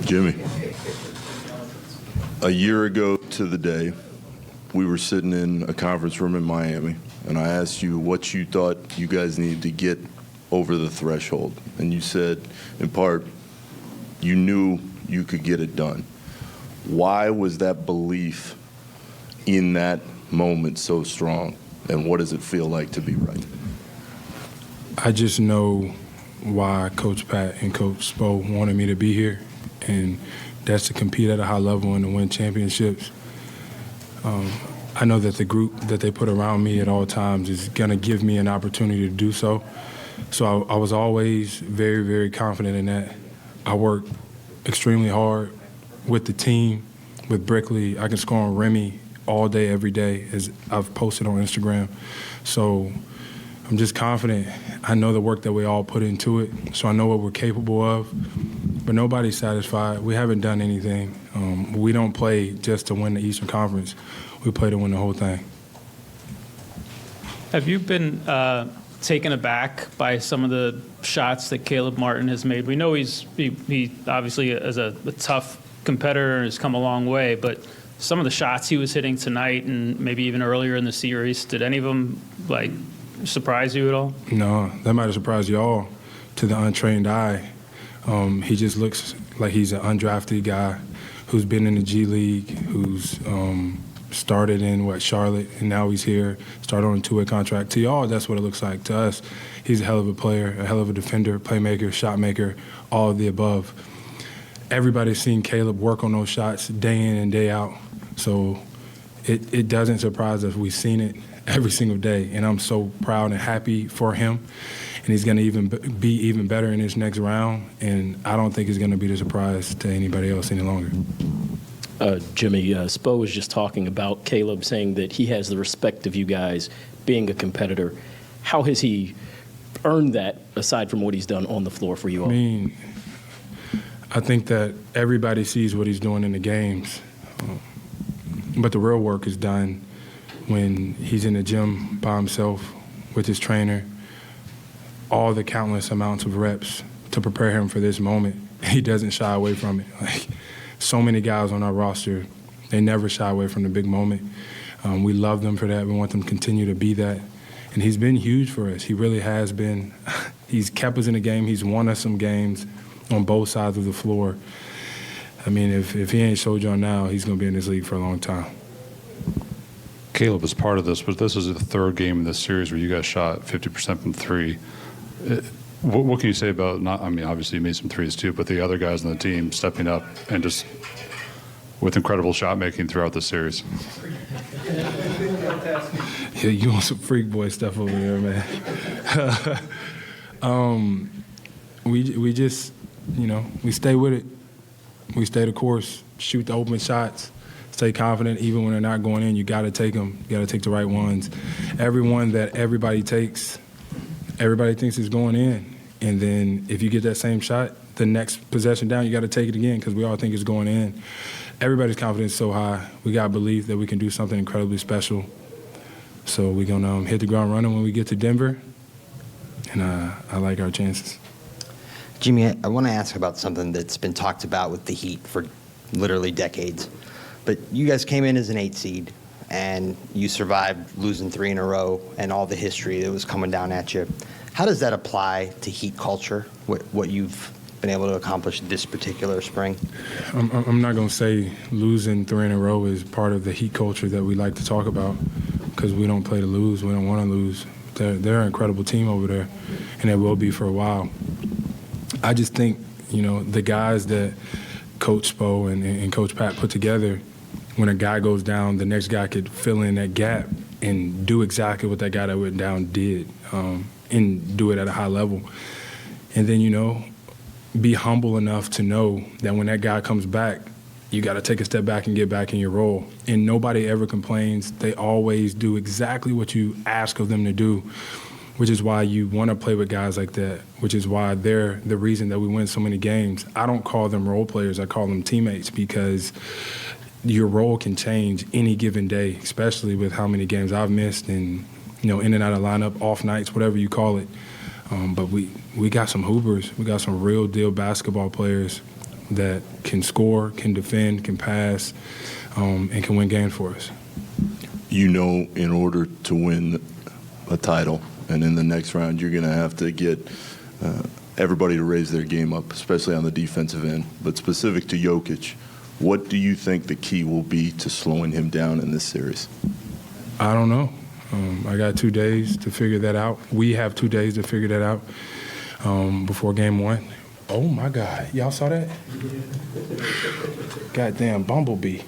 Jimmy, a year ago to the day, we were sitting in a conference room in Miami, and I asked you what you thought you guys needed to get over the threshold. And you said, in part, you knew you could get it done. Why was that belief in that moment so strong, and what does it feel like to be right? I just know why Coach Pat and Coach Spo wanted me to be here, and that's to compete at a high level and to win championships. I know that the group that they put around me at all times is going to give me an opportunity to do so. So I was always very, very confident in that. I work extremely hard with the team, with Brickley. I can score on Remy all day, every day, as I've posted on Instagram. So I'm just confident. I know the work that we all put into it, so I know what we're capable of. But nobody's satisfied. We haven't done anything. We don't play just to win the Eastern Conference. We play to win the whole thing. Have you been taken aback by some of the shots that Caleb Martin has made? We know he obviously is a tough competitor and has come a long way, but some of the shots he was hitting tonight and maybe even earlier in the series, did any of them surprise you at all? No, that might have surprised you all to the untrained eye. He just looks like he's an undrafted guy who's been in the G League, who's started in, Charlotte, and now he's here, started on a two-way contract. To y'all, that's what it looks like. To us, he's a hell of a player, a hell of a defender, playmaker, shot maker, all of the above. Everybody's seen Caleb work on those shots day in and day out. So it doesn't surprise us. We've seen it every single day, and I'm so proud and happy for him. And he's going to be even better in his next round, and I don't think it's going to be a surprise to anybody else any longer. Jimmy, Spo was just talking about Caleb, saying that he has the respect of you guys being a competitor. How has he earned that, aside from what he's done on the floor for you all? I think that everybody sees what he's doing in the games, but the real work is done when he's in the gym by himself with his trainer, all the countless amounts of reps to prepare him for this moment. He doesn't shy away from it. So many guys on our roster, they never shy away from the big moment. We love them for that. We want them to continue to be that. And he's been huge for us. He really has been. He's kept us in the game. He's won us some games on both sides of the floor. I mean, if he ain't showed y'all now, he's going to be in this league for a long time. Caleb is part of this, but this is the third game in this series where you guys shot 50% from three. What can you say about, obviously you made some threes too, but the other guys on the team stepping up and just with incredible shot making throughout the series? Yeah, you want some freak boy stuff over there, man. We just, we stay with it. We stay the course, shoot the open shots, stay confident even when they're not going in. You got to take them. You got to take the right ones. Every one that everybody takes, everybody thinks is going in. And then if you get that same shot, the next possession down, you got to take it again because we all think it's going in. Everybody's confidence is so high. We got to believe that we can do something incredibly special. So we're going to hit the ground running when we get to Denver, and I like our chances. Jimmy, I want to ask about something that's been talked about with the Heat for literally decades. But you guys came in as an 8 seed, and you survived losing 3 in a row and all the history that was coming down at you. How does that apply to Heat culture, what you've been able to accomplish this particular spring? I'm not going to say losing 3 in a row is part of the Heat culture that we like to talk about because we don't play to lose. We don't want to lose. They're an incredible team over there, and they will be for a while. I just think, the guys that Coach Spo and Coach Pat put together, when a guy goes down, the next guy could fill in that gap and do exactly what that guy that went down did and do it at a high level. And then, be humble enough to know that when that guy comes back, you got to take a step back and get back in your role. And nobody ever complains. They always do exactly what you ask of them to do, which is why you want to play with guys like that, which is why they're the reason that we win so many games. I don't call them role players. I call them teammates because your role can change any given day, especially with how many games I've missed and, in and out of lineup, off nights, whatever you call it. But we got some hoopers. We got some real deal basketball players that can score, can defend, can pass, and can win games for us. You know, in order to win a title, and in the next round, you're going to have to get everybody to raise their game up, especially on the defensive end. But specific to Jokic, what do you think the key will be to slowing him down in this series? I don't know. I got 2 days to figure that out. We have 2 days to figure that out before game one. Oh, my God. Y'all saw that? Goddamn bumblebee.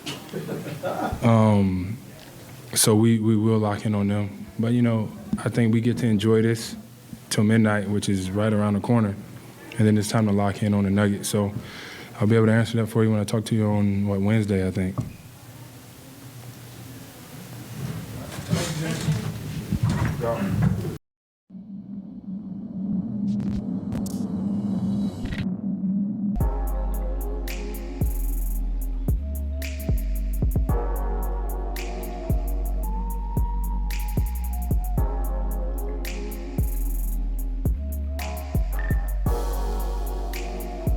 So we will lock in on them. But, you know, I think we get to enjoy this till midnight, which is right around the corner. And then it's time to lock in on the Nuggets. So I'll be able to answer that for you when I talk to you on, Wednesday, I think.